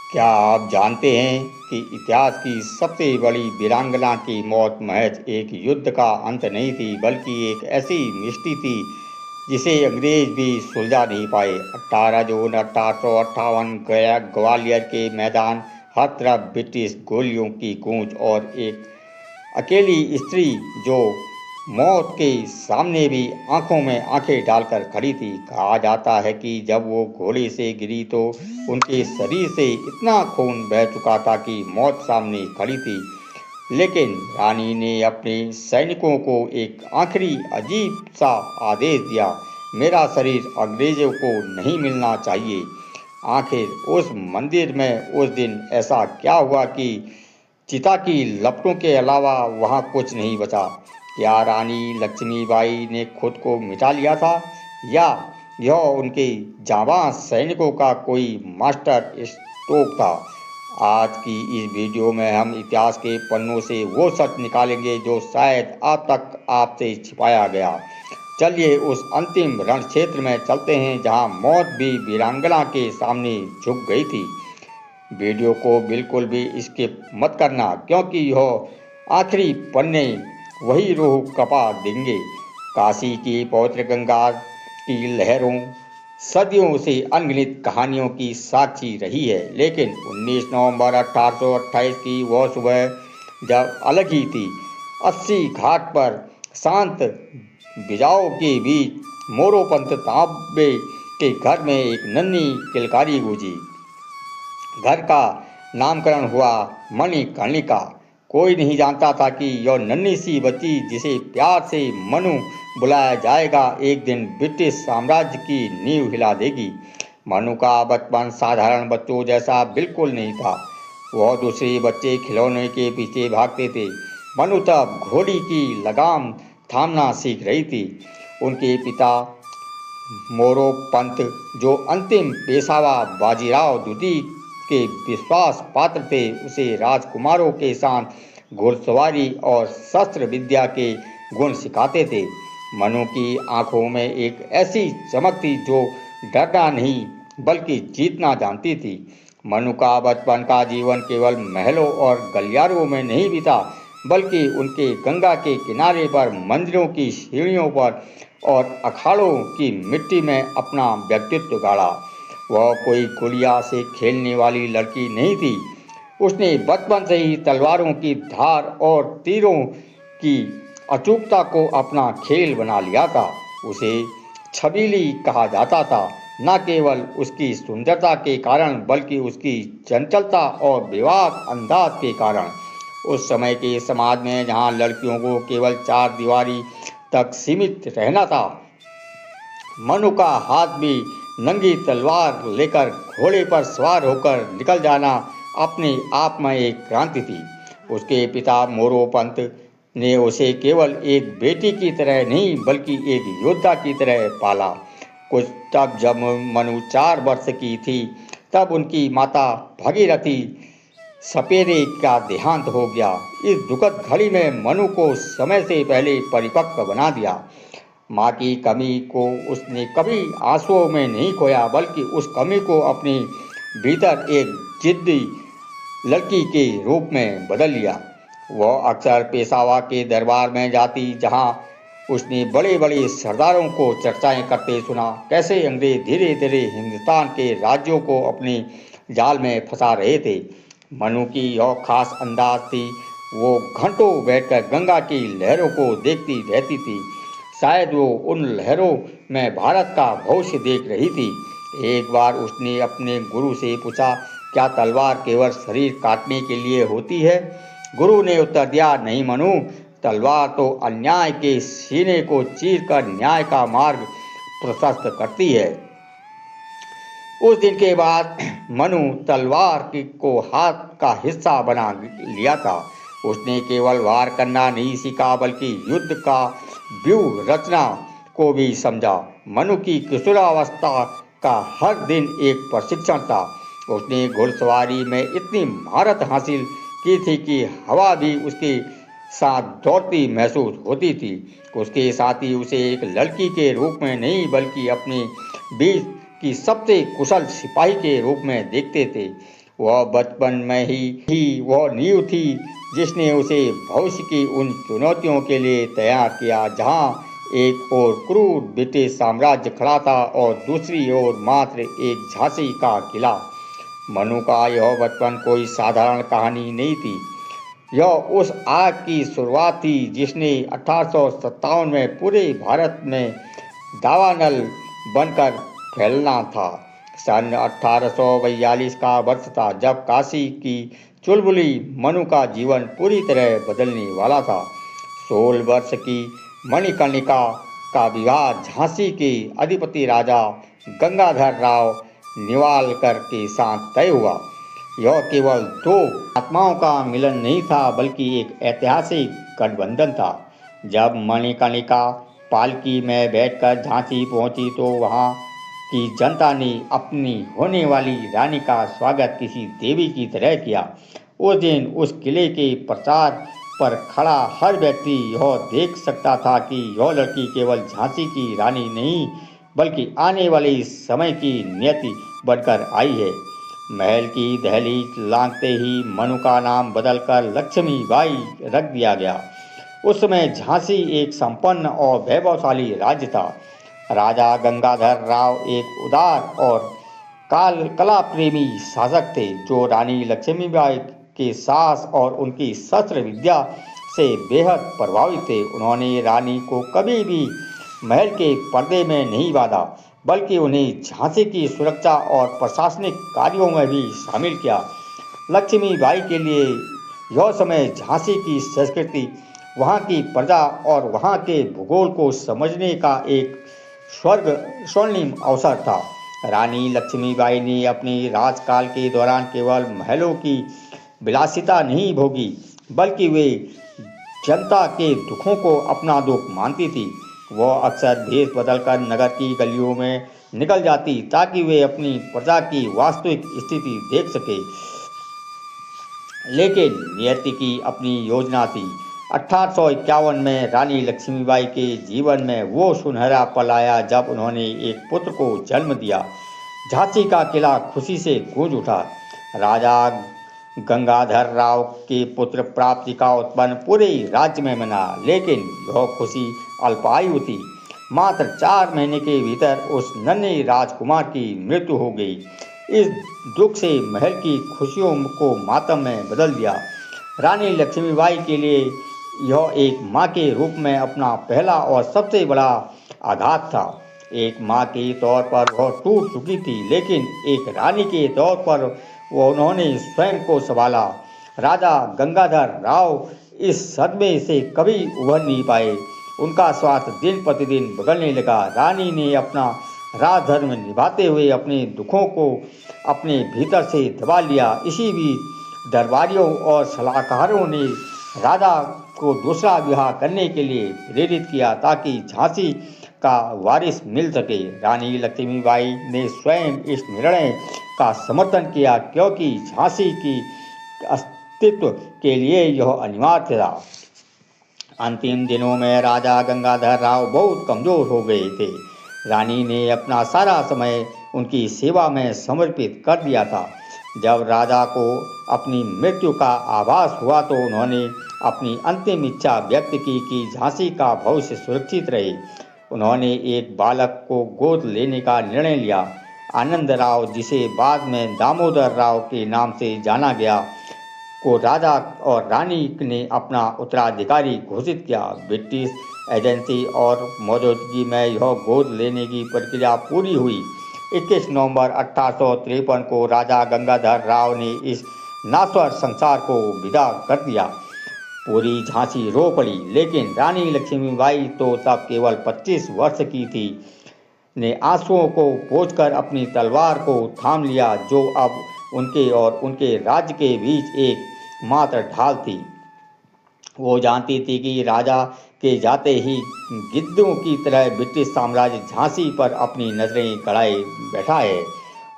क्या आप जानते हैं कि इतिहास की सबसे बड़ी वीरांगना की मौत महज एक युद्ध का अंत नहीं थी, बल्कि एक ऐसी मिस्ट्री थी जिसे अंग्रेज भी सुलझा नहीं पाए। 18 जून 1858 गया ग्वालियर के मैदान, हर तरफ ब्रिटिश गोलियों की गूंज और एक अकेली स्त्री जो मौत के सामने भी आंखों में आंखें डालकर खड़ी थी। कहा जाता है कि जब वो घोड़े से गिरी तो उनके शरीर से इतना खून बह चुका था कि मौत सामने खड़ी थी, लेकिन रानी ने अपने सैनिकों को एक आखिरी अजीब सा आदेश दिया, मेरा शरीर अंग्रेजों को नहीं मिलना चाहिए। आखिर उस मंदिर में उस दिन ऐसा क्या हुआ कि चिता की लपटों के अलावा वहां कुछ नहीं बचा? क्या रानी लक्ष्मीबाई ने खुद को मिटा लिया था, या यह उनके जाबाज सैनिकों का कोई मास्टर स्ट्रोक था? आज की इस वीडियो में हम इतिहास के पन्नों से वो सच निकालेंगे जो शायद अब तक आपसे छिपाया गया। चलिए उस अंतिम रण क्षेत्र में चलते हैं जहां मौत भी वीरांगना के सामने झुक गई थी। वीडियो को बिल्कुल भी स्किप मत करना, क्योंकि यह आखिरी पन्ने वही रूह कपा देंगे। काशी की पवित्र गंगा की लहरों सदियों से अनगिनत कहानियों की साक्षी रही है, लेकिन 19 नवंबर 1828 की वह सुबह जब अलग ही थी। 80 घाट पर शांत बिजाओं के बीच मोरोपंत तांबे के घर में एक नन्ही किलकारी गूंजी। घर का नामकरण हुआ मणिकर्णिका। कोई नहीं जानता था कि यह नन्ही सी बच्ची, जिसे प्यार से मनु बुलाया जाएगा, एक दिन ब्रिटिश साम्राज्य की नींव हिला देगी। मनु का बचपन साधारण बच्चों जैसा बिल्कुल नहीं था। वह दूसरे बच्चे खिलौने के पीछे भागते थे। मनु तब घोड़ी की लगाम थामना सीख रही थी। उनके पिता मोरोपंत, जो अंतिम पेशवा बाजीराव द्वितीय के विश्वास पात्र थे, उसे राजकुमारों के साथ घुड़सवारी और शस्त्र विद्या के गुण सिखाते थे। मनु की आंखों में एक ऐसी चमक थी जो डरना नहीं बल्कि जीतना जानती थी। मनु का बचपन का जीवन केवल महलों और गलियारों में नहीं बीता, बल्कि उनके गंगा के किनारे पर, मंदिरों की सीढ़ियों पर और अखाड़ों की मिट्टी में अपना व्यक्तित्व गाड़ा। वह कोई गुड़िया से खेलने वाली लड़की नहीं थी। उसने बचपन से ही तलवारों की धार और तीरों की अचूकता को अपना खेल बना लिया था। उसे छबीली कहा जाता था, न केवल उसकी सुंदरता के कारण बल्कि उसकी चंचलता और बेबाक अंदाज के कारण। उस समय के समाज में जहाँ लड़कियों को केवल चार दीवारी तक सीमित रहना था, मनु का हाथ भी नंगी तलवार लेकर घोड़े पर सवार होकर निकल जाना अपने आप में एक क्रांति थी। उसके पिता मोरोपंत ने उसे केवल एक बेटी की तरह नहीं बल्कि एक योद्धा की तरह पाला। कुछ तब जब मनु 4 वर्ष की थी, तब उनकी माता भागीरथी सपेरे का देहांत हो गया। इस दुखद घड़ी में मनु को समय से पहले परिपक्व बना दिया। माँ की कमी को उसने कभी आंसुओं में नहीं खोया, बल्कि उस कमी को अपने भीतर एक जिद्दी लड़की के रूप में बदल लिया। वह अक्सर पेशावा के दरबार में जाती, जहाँ उसने बड़े बड़े सरदारों को चर्चाएं करते सुना, कैसे अंग्रेज धीरे धीरे हिंदुस्तान के राज्यों को अपने जाल में फंसा रहे थे। मनु की यह खास अंदाज थी। वो घंटों बैठकर गंगा की लहरों को देखती रहती थी। शायद वो उन लहरों में भारत का भविष्य देख रही थी। एक बार उसने अपने गुरु से पूछा, क्या तलवार केवल शरीर काटने के लिए होती है? गुरु ने उत्तर दिया, नहीं मनु, तलवार तो अन्याय के सीने को चीरकर न्याय का मार्ग प्रशस्त करती है। उस दिन के बाद मनु तलवार को हाथ का हिस्सा बना लिया था। उसने केवल वार करना नहीं सीखा, बल्कि युद्ध का व्यूह रचना को भी समझा। मनु की किशोरावस्था का हर दिन एक प्रशिक्षण था। उसने घुड़सवारी में इतनी महारत हासिल की थी कि हवा भी उसके साथ दौड़ती महसूस होती थी। उसके साथी उसे एक लड़की के रूप में नहीं बल्कि अपने बीच की सबसे कुशल सिपाही के रूप में देखते थे। वह बचपन में ही वह नींव थी जिसने उसे भविष्य की उन चुनौतियों के लिए तैयार किया जहां एक ओर क्रूर ब्रिटिश साम्राज्य खड़ा था और दूसरी ओर मात्र एक झांसी का किला। मनु का यह बचपन कोई साधारण कहानी नहीं थी। यह उस आग की शुरुआत थी जिसने 1857 में पूरे भारत में दावानल बनकर फैलना था। सन 1842 का वर्ष था जब काशी की चुलबुली मनु का जीवन पूरी तरह बदलने वाला था। 16 वर्ष की मणिकर्णिका का विवाह झांसी के अधिपति राजा गंगाधर राव निवालकर के साथ तय हुआ। यह केवल दो आत्माओं का मिलन नहीं था बल्कि एक ऐतिहासिक गठबंधन था। जब मणिकर्णिका पालकी में बैठकर झांसी पहुंची तो वहां की जनता ने अपनी होने वाली रानी का स्वागत किसी देवी की तरह किया। उस दिन उस किले के प्रचार पर खड़ा हर व्यक्ति यह देख सकता था कि यह लड़की केवल झांसी की रानी नहीं बल्कि आने वाले समय की नियति बनकर आई है। महल की दहलीज लांघते ही मनु का नाम बदलकर लक्ष्मीबाई रख दिया गया। उस समय झांसी एक संपन्न और वैभवशाली राज्य था। राजा गंगाधर राव एक उदार और कला प्रेमी शासक थे जो रानी लक्ष्मीबाई के साहस और उनकी शस्त्र विद्या से बेहद प्रभावित थे। उन्होंने रानी को कभी भी महल के पर्दे में नहीं बांधा बल्कि उन्हें झांसी की सुरक्षा और प्रशासनिक कार्यों में भी शामिल किया। लक्ष्मीबाई के लिए यह समय झांसी की संस्कृति, वहाँ की प्रजा और वहाँ के भूगोल को समझने का एक स्वर्णिम अवसर था। रानी लक्ष्मीबाई ने अपने राजकाल के दौरान केवल महलों की विलासिता नहीं भोगी बल्कि वे जनता के दुखों को अपना दुख मानती थी। वह अक्सर भेष बदलकर नगर की गलियों में निकल जाती ताकि वे अपनी प्रजा की वास्तविक स्थिति देख सके। लेकिन नियति की अपनी योजना थी। 1851 में रानी लक्ष्मीबाई के जीवन में वो सुनहरा पल आया जब उन्होंने एक पुत्र को जन्म दिया। झांसी का किला खुशी से गूंज उठा। राजा गंगाधर राव के पुत्र प्राप्ति का उत्पन्न पूरे राज्य में मना, लेकिन यह खुशी अल्पायु थी। मात्र 4 महीने के भीतर उस नन्हे राजकुमार की मृत्यु हो गई। इस दुख से महल की खुशियों को मातम में बदल दिया। रानी लक्ष्मीबाई के लिए यह एक माँ के रूप में अपना पहला और सबसे बड़ा आघात था। एक माँ के तौर पर वह टूट चुकी थी, लेकिन एक रानी के तौर पर उन्होंने स्वयं को संभाला। राजा गंगाधर राव इस सदमे से कभी उभर नहीं पाए। उनका स्वास्थ्य दिन प्रतिदिन बिगड़ने लगा। रानी ने अपना राजधर्म निभाते हुए अपने दुखों को अपने भीतर से दबा लिया। इसी बीच दरबारियों और सलाहकारों ने राजा को दूसरा विवाह करने के लिए प्रेरित किया ताकि झांसी का वारिस मिल सके। रानी लक्ष्मीबाई ने स्वयं इस निर्णय का समर्थन किया क्योंकि झांसी की अस्तित्व के लिए यह अनिवार्य था। अंतिम दिनों में राजा गंगाधर राव बहुत कमजोर हो गए थे। रानी ने अपना सारा समय उनकी सेवा में समर्पित कर दिया था। जब राजा को अपनी मृत्यु का आभास हुआ तो उन्होंने अपनी अंतिम इच्छा व्यक्त की कि झांसी का भविष्य सुरक्षित रहे। उन्होंने एक बालक को गोद लेने का निर्णय लिया। आनंद राव, जिसे बाद में दामोदर राव के नाम से जाना गया, को राजा और रानी ने अपना उत्तराधिकारी घोषित किया। ब्रिटिश एजेंसी और मौजूदगी में यह गोद लेने की प्रक्रिया पूरी हुई। 21 नवंबर 1853 को राजा गंगाधर राव ने इस नाश्वर संसार को विदा कर दिया। पूरी झांसी रो पड़ी, लेकिन रानी लक्ष्मीबाई तो तब केवल 25 वर्ष की थी, ने आंसुओं को पोंछकर अपनी तलवार को थाम लिया जो अब उनके और उनके राज्य के बीच एक मात्र ढाल थी। वो जानती थी कि राजा के जाते ही गिद्धों की तरह ब्रिटिश साम्राज्य झांसी पर अपनी नजरें गड़ाए बैठा है।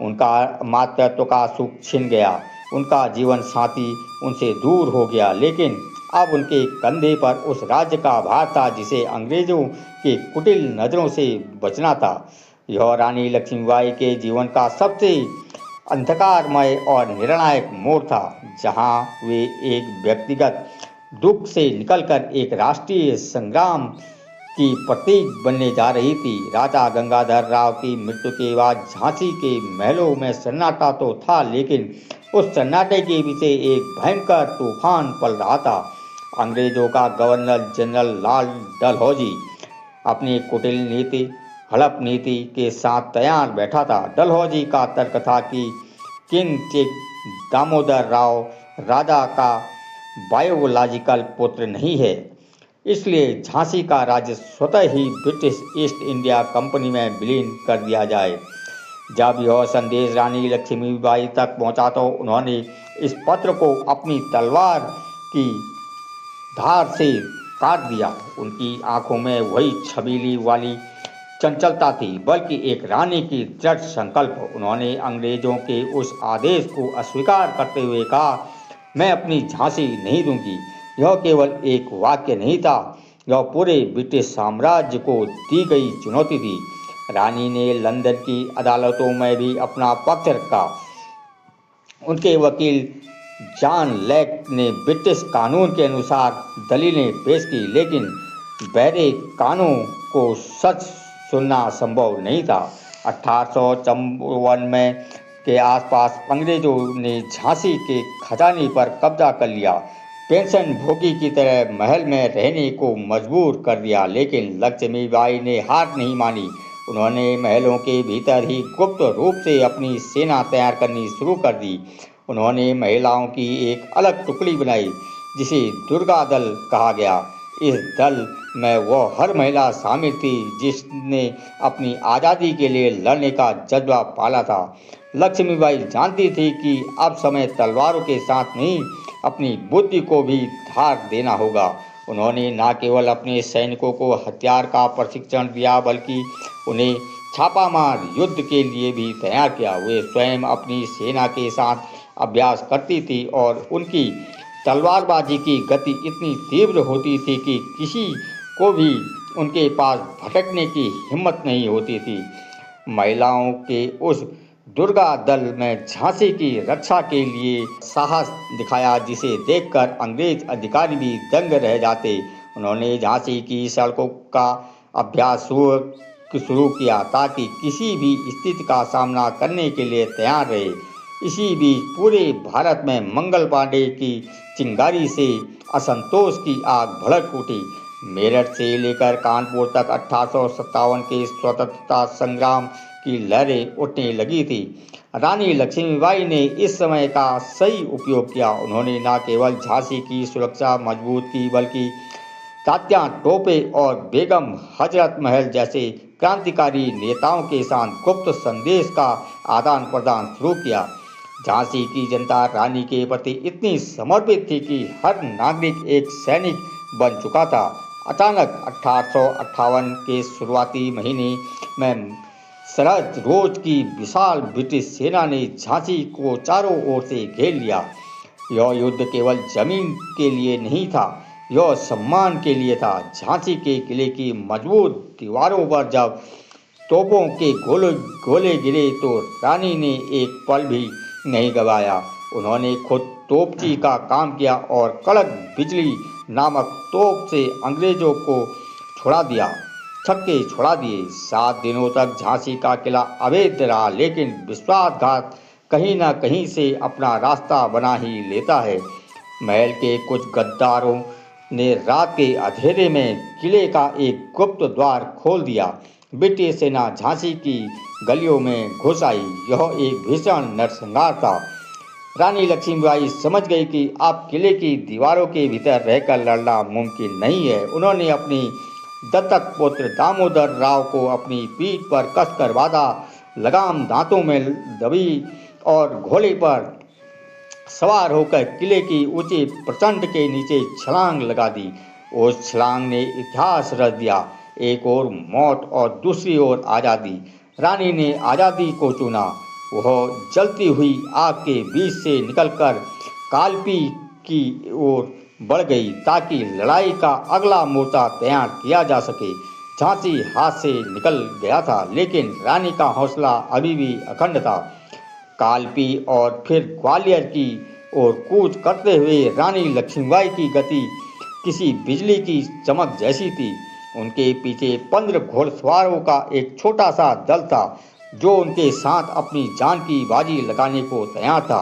उनका मातृत्व का सुख छिन गया, उनका जीवन साथी उनसे दूर हो गया, लेकिन अब उनके कंधे पर उस राज्य का भार था जिसे अंग्रेजों के कुटिल नजरों से बचना था। यह रानी लक्ष्मीबाई के जीवन का सबसे अंधकारमय और निर्णायक मोड़ था, जहां वे एक व्यक्तिगत दुख से निकलकर एक राष्ट्रीय संग्राम की प्रतीक बनने जा रही थी। राजा गंगाधर राव की मृत्यु के बाद झांसी के महलों में सन्नाटा तो था, लेकिन उस सन्नाटे के पीछे एक भयंकर तूफान पल रहा था। अंग्रेजों का गवर्नर जनरल लॉर्ड डलहौजी अपनी कुटिल नीति, हड़प नीति के साथ तैयार बैठा था। डलहौजी का तर्क था कि किंग चेक दामोदर राव राजा का बायोलॉजिकल पुत्र नहीं है, इसलिए झांसी का राज्य स्वतः ही ब्रिटिश ईस्ट इंडिया कंपनी में विलीन कर दिया जाए। जब यह संदेश रानी लक्ष्मीबाई तक पहुंचा तो उन्होंने इस पत्र को अपनी तलवार की धार से काट दिया। उनकी आंखों में वही छबीली वाली चंचलता थी, बल्कि एक रानी की दृढ़ संकल्प। उन्होंने अंग्रेजों के उस आदेश को अस्वीकार करते हुए कहा, मैं अपनी झांसी नहीं दूंगी। यह केवल एक वाक्य नहीं था, यह पूरे ब्रिटिश साम्राज्य को दी गई चुनौती थी। रानी ने लंदन की अदालतों में भी अपना पक्ष रखा। उनके वकील जॉन लेक ने ब्रिटिश कानून के अनुसार दलीलें पेश की, लेकिन बहरे कानों को सच सुनना संभव नहीं था। 1854 में के आसपास अंग्रेजों ने झांसी के खजाने पर कब्जा कर लिया, पेंशन भोगी की तरह महल में रहने को मजबूर कर दिया। लेकिन लक्ष्मीबाई ने हार नहीं मानी। उन्होंने महलों के भीतर ही गुप्त रूप से अपनी सेना तैयार करनी शुरू कर दी। उन्होंने महिलाओं की एक अलग टुकड़ी बनाई, जिसे दुर्गा दल कहा गया। इस दल में वह हर महिला शामिल थी जिसने अपनी आज़ादी के लिए लड़ने का जज्बा पाला था। लक्ष्मीबाई जानती थी कि अब समय तलवारों के साथ नहीं, अपनी बुद्धि को भी धार देना होगा। उन्होंने न केवल अपने सैनिकों को हथियार का प्रशिक्षण दिया, बल्कि उन्हें छापामार युद्ध के लिए भी तैयार किया। वे स्वयं अपनी सेना के साथ अभ्यास करती थी और उनकी तलवारबाजी की गति इतनी तीव्र होती थी कि किसी को भी उनके पास भटकने की हिम्मत नहीं होती थी। महिलाओं के उस दुर्गा दल में झांसी की रक्षा के लिए साहस दिखाया, जिसे देखकर अंग्रेज अधिकारी भी दंग रह जाते। उन्होंने झांसी की सड़कों का अभ्यास शुरू किया ताकि किसी भी स्थिति का सामना करने के लिए तैयार रहे। इसी बीच पूरे भारत में मंगल पांडे की चिंगारी से असंतोष की आग भड़क उठी। मेरठ से लेकर कानपुर तक 1857 के स्वतंत्रता संग्राम की लहरें उठने लगी थी। रानी लक्ष्मीबाई ने इस समय का सही उपयोग किया। उन्होंने न केवल झांसी की सुरक्षा मजबूत की, बल्कि तात्या टोपे और बेगम हजरत महल जैसे क्रांतिकारी नेताओं के साथ गुप्त संदेश का आदान प्रदान शुरू किया। झांसी की जनता रानी के प्रति इतनी समर्पित थी कि हर नागरिक एक सैनिक बन चुका था। अचानक 1858 के शुरुआती महीने में शरद रोज की विशाल ब्रिटिश सेना ने झांसी को चारों ओर से घेर लिया। यह युद्ध केवल जमीन के लिए नहीं था, यह सम्मान के लिए था। झांसी के किले की मजबूत दीवारों पर जब तोपों के गोले गिरे तो रानी ने एक पल भी नहीं गवाया। उन्होंने खुद तोपची का काम किया और कड़क बिजली नामक तोप से अंग्रेजों को छक्के छुड़ा दिए। 7 दिनों तक झांसी का किला अभेद्य रहा, लेकिन विश्वासघात कहीं न कहीं से अपना रास्ता बना ही लेता है। महल के कुछ गद्दारों ने रात के अंधेरे में किले का एक गुप्त द्वार खोल दिया। ब्रिटिश सेना झांसी की गलियों में घुस आई। यह एक भीषण नरसंहार था। रानी लक्ष्मीबाई समझ गई कि अब किले की दीवारों के भीतर रहकर लड़ना मुमकिन नहीं है। उन्होंने अपनी दत्तक पुत्र दामोदर राव को अपनी पीठ पर कसकर बांधा, लगाम दांतों में दबी और घोड़े पर सवार होकर किले की ऊंचे प्रचंड के नीचे छलांग लगा दी। उस छलांग ने इतिहास रच दिया, एक ओर मौत और दूसरी ओर आज़ादी। रानी ने आज़ादी को चुना। वह जलती हुई आग के बीच से निकलकर कालपी की ओर बढ़ गई ताकि लड़ाई का अगला मोर्चा तैयार किया जा सके। झांसी हाथ से निकल गया था, लेकिन रानी का हौसला अभी भी अखंड था। कालपी और फिर ग्वालियर की ओर कूच करते हुए रानी लक्ष्मीबाई की गति किसी बिजली की चमक जैसी थी। उनके पीछे 15 घोड़सवारों का एक छोटा सा दल था जो उनके साथ अपनी जान की बाजी लगाने को तैयार था।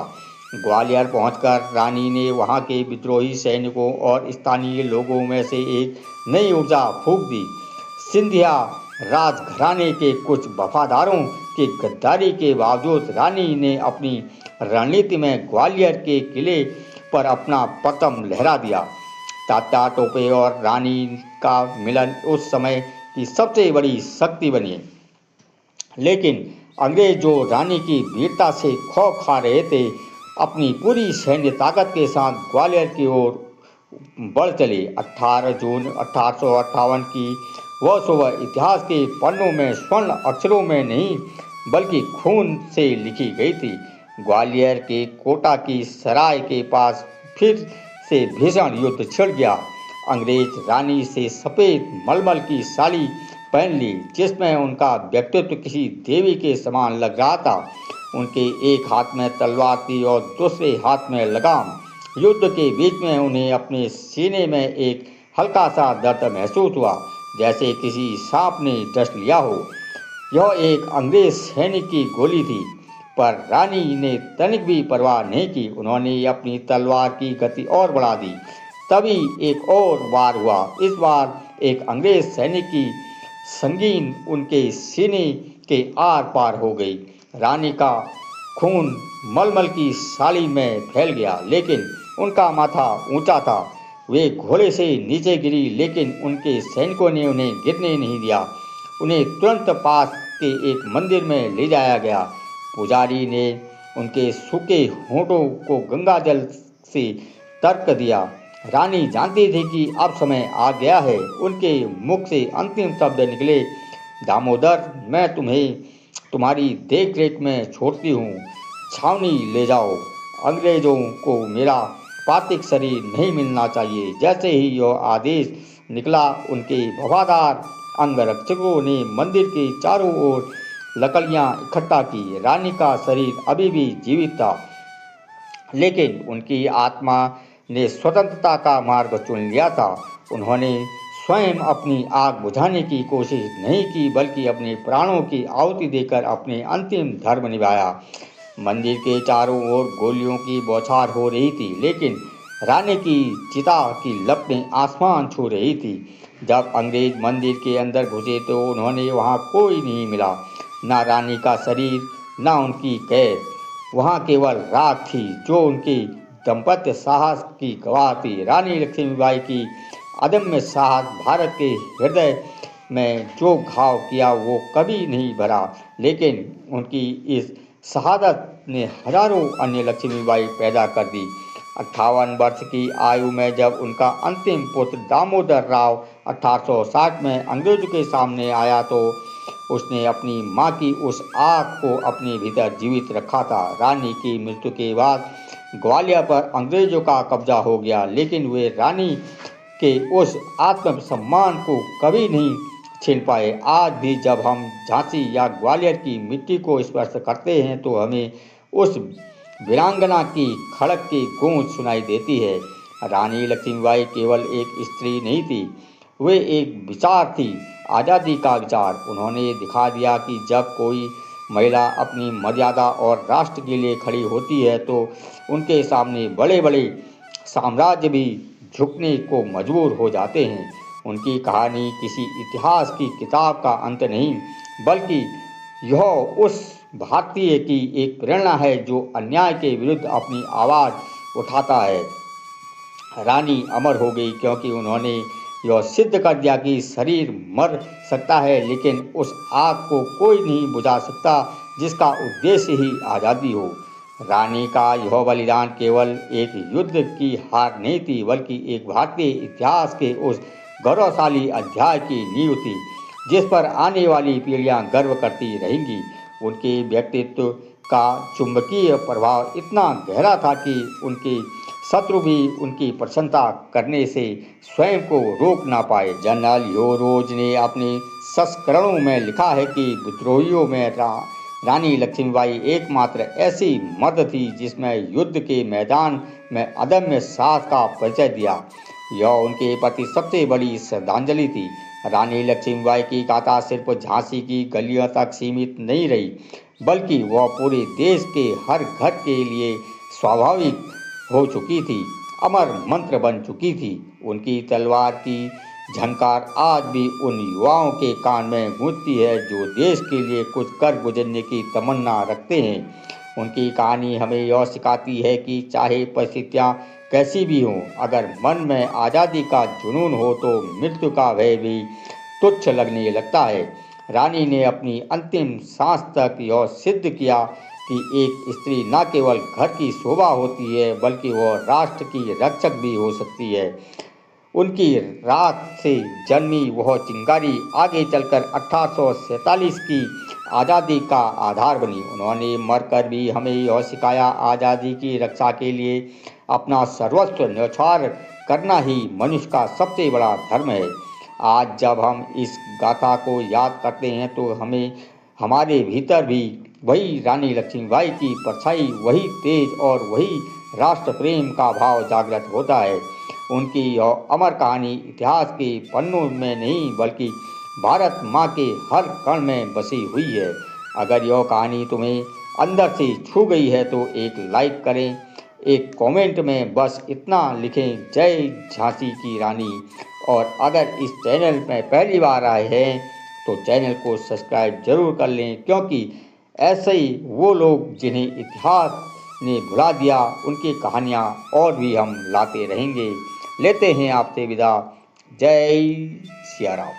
ग्वालियर पहुंचकर रानी ने वहां के विद्रोही सैनिकों और स्थानीय लोगों में से एक नई ऊर्जा फूंक दी। सिंधिया राजघराने के कुछ वफादारों की गद्दारी के बावजूद रानी ने अपनी रणनीति में ग्वालियर के किले पर अपना पतम लहरा दिया। तात्या टोपे और रानी का मिलन उस समय की सबसे बड़ी शक्ति बनी। लेकिन अंग्रेज जो रानी की वीरता से खौफ खा रहे थे, अपनी पूरी सैन्य ताकत के साथ ग्वालियर की ओर बढ़ चले। 18 जून 1858 की वह सुबह इतिहास के पन्नों में स्वर्ण अक्षरों में नहीं बल्कि खून से लिखी गई थी। ग्वालियर के कोटा की सराय के पास फिर से भीषण युद्ध छिड़ गया। अंग्रेज रानी से सफ़ेद मलमल की साड़ी पहन ली जिसमें उनका व्यक्तित्व किसी देवी के समान लग रहा था। उनके एक हाथ में तलवार थी और दूसरे हाथ में लगाम। युद्ध के बीच में उन्हें अपने सीने में एक हल्का सा दर्द महसूस हुआ, जैसे किसी सांप ने डस लिया हो। यह एक अंग्रेज सैनिक की गोली थी, पर रानी ने तनिक भी परवाह नहीं की। उन्होंने अपनी तलवार की गति और बढ़ा दी। तभी एक और वार हुआ। इस बार एक अंग्रेज सैनिक की संगीन उनके सीने के आर पार हो गई। रानी का खून मलमल की साड़ी में फैल गया, लेकिन उनका माथा ऊंचा था। वे घोड़े से नीचे गिरी, लेकिन उनके सैनिकों ने उन्हें गिरने नहीं दिया। उन्हें तुरंत पास के एक मंदिर में ले जाया गया। पुजारी ने उनके सूखे होंठों को गंगा जल से तर्क दिया। रानी जानती थी कि अब समय आ गया है। उनके मुख से अंतिम शब्द निकले, दामोदर, मैं तुम्हें तुम्हारी देख रेख में छोड़ती हूँ। छावनी ले जाओ। अंग्रेजों को मेरा पार्थिव शरीर नहीं मिलना चाहिए। जैसे ही यह आदेश निकला, उनके वफादार अंगरक्षकों ने मंदिर के चारों ओर लकड़ियां इकट्ठा की। रानी का शरीर अभी भी जीवित था, लेकिन उनकी आत्मा ने स्वतंत्रता का मार्ग चुन लिया था। उन्होंने स्वयं अपनी आग बुझाने की कोशिश नहीं की, बल्कि अपने प्राणों की आहुति देकर अपने अंतिम धर्म निभाया। मंदिर के चारों ओर गोलियों की बौछार हो रही थी, लेकिन रानी की चिता की लपटें आसमान छू रही थी। जब अंग्रेज मंदिर के अंदर घुसे तो उन्होंने वहां कोई नहीं मिला, ना रानी का शरीर, ना उनकी कैद। वहां केवल राख थी जो उनके दाम्पत्य साहस की गवाह थी। रानी लक्ष्मीबाई की अदम्य साहस भारत के हृदय में जो घाव किया वो कभी नहीं भरा, लेकिन उनकी इस शहादत ने हजारों अन्य लक्ष्मीबाई पैदा कर दी। 58 वर्ष की आयु में जब उनका अंतिम पुत्र दामोदर राव 1860 में अंग्रेजों के सामने आया तो उसने अपनी मां की उस आग को अपने भीतर जीवित रखा था। रानी की मृत्यु के बाद ग्वालियर पर अंग्रेजों का कब्जा हो गया, लेकिन वे रानी के उस आत्मसम्मान को कभी नहीं छीन पाए। आज भी जब हम झांसी या ग्वालियर की मिट्टी को स्पर्श करते हैं तो हमें उस वीरांगना की खड़क की गूंज सुनाई देती है। रानी लक्ष्मीबाई केवल एक स्त्री नहीं थी, वे एक विचार थी, आज़ादी का विचार। उन्होंने दिखा दिया कि जब कोई महिला अपनी मर्यादा और राष्ट्र के लिए खड़ी होती है तो उनके सामने बड़े बड़े साम्राज्य भी झुकने को मजबूर हो जाते हैं। उनकी कहानी किसी इतिहास की किताब का अंत नहीं, बल्कि यह उस भारतीय की एक प्रेरणा है जो अन्याय के विरुद्ध अपनी आवाज़ उठाता है। रानी अमर हो गई क्योंकि उन्होंने यह सिद्ध कर दिया कि शरीर मर सकता है, लेकिन उस आग को कोई नहीं बुझा सकता जिसका उद्देश्य ही आज़ादी हो। रानी का यह बलिदान केवल एक युद्ध की हार नहीं थी, बल्कि एक भारतीय इतिहास के उस गौरवशाली अध्याय की नींव थी जिस पर आने वाली पीढ़ियां गर्व करती रहेंगी। उनके व्यक्तित्व का चुंबकीय प्रभाव इतना गहरा था कि उनके शत्रु भी उनकी प्रशंसा करने से स्वयं को रोक ना पाए। जनरल ह्यू रोज ने अपने संस्करणों में लिखा है कि विद्रोहियों में रानी लक्ष्मीबाई एकमात्र ऐसी मर्द थी जिसमें युद्ध के मैदान में अदम्य साहस का परिचय दिया। यह उनके प्रति सबसे बड़ी श्रद्धांजलि थी। रानी लक्ष्मीबाई की गाथा सिर्फ झांसी की गलियों तक सीमित नहीं रही, बल्कि वह पूरे देश के हर घर के लिए स्वाभाविक हो चुकी थी, अमर मंत्र बन चुकी थी। उनकी तलवार की झनकार आज भी उन युवाओं के कान में गूंजती है जो देश के लिए कुछ कर गुजरने की तमन्ना रखते हैं। उनकी कहानी हमें यह सिखाती है कि चाहे परिस्थितियाँ कैसी भी हों, अगर मन में आज़ादी का जुनून हो तो मृत्यु का भय भी तुच्छ लगने लगता है। रानी ने अपनी अंतिम सांस तक यह सिद्ध किया कि एक स्त्री न केवल घर की शोभा होती है, बल्कि वह राष्ट्र की रक्षक भी हो सकती है। उनकी राख से जन्मी वह चिंगारी आगे चलकर 1847 की आज़ादी का आधार बनी। उन्होंने मरकर भी हमें यह सिखाया, आज़ादी की रक्षा के लिए अपना सर्वस्व न्यौछावर करना ही मनुष्य का सबसे बड़ा धर्म है। आज जब हम इस गाथा को याद करते हैं तो हमें हमारे भीतर भी वही रानी लक्ष्मीबाई की परछाई, वही तेज और वही राष्ट्र प्रेम का भाव जागृत होता है। उनकी यह अमर कहानी इतिहास के पन्नों में नहीं बल्कि भारत माँ के हर कण में बसी हुई है। अगर यह कहानी तुम्हें अंदर से छू गई है तो एक लाइक करें, एक कमेंट में बस इतना लिखें, जय झांसी की रानी। और अगर इस चैनल में पहली बार आए हैं तो चैनल को सब्सक्राइब जरूर कर लें, क्योंकि ऐसे ही वो लोग जिन्हें इतिहास ने भुला दिया, उनकी कहानियाँ और भी हम लाते रहेंगे। लेते हैं आपसे विदा। जय सिया राम।